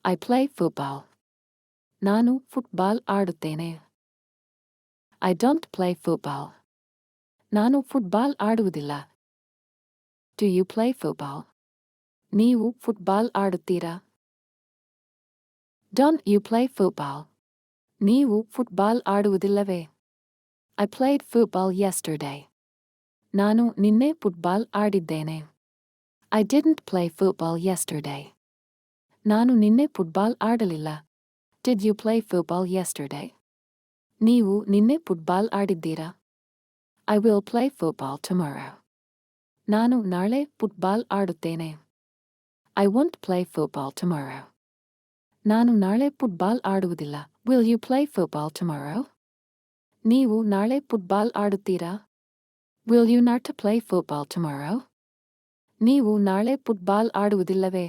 I play football. ನಾನು football ಆಡುತ್ತೇನೆ. I don't play football. ನಾನು ಫುಟ್ಬಾಲ್ ಆಡುವುದಿಲ್ಲ. Do you play football? ನೀವು ಫುಟ್ಬಾಲ್ ಆಡುತ್ತೀರಾ? Don't you play football? ನೀವು ಫುಟ್ಬಾಲ್ ಆಡುವುದಿಲ್ಲವೇ? I played football yesterday. ನಾನು ನಿನ್ನೆ ಫುಟ್ಬಾಲ್ ಆಡಿದ್ದೇನೆ. I didn't play football yesterday. ನಾನು ನಿನ್ನೆ ಫುಟ್ಬಾಲ್ ಆಡಲಿಲ್ಲ. Did you play football yesterday? ನೀವು ನಿನ್ನೆ ಫುಟ್ಬಾಲ್ ಆಡಿದ್ದೀರಾ? I will play football tomorrow. ನಾನು ನಾಳೆ ಫುಟ್ಬಾಲ್ ಆಡುತ್ತೇನೆ. I won't play football tomorrow. ನಾನು ನಾಳೆ football ಆಡುವುದಿಲ್ಲ. Will you play football tomorrow? ನೀವು ನಾಳೆ football ಆಡುತ್ತೀರಾ? Will you not play football tomorrow? ನೀವು ನಾಳೆ ಫುಟ್ಬಾಲ್ ಆಡುವುದಿಲ್ಲವೇ?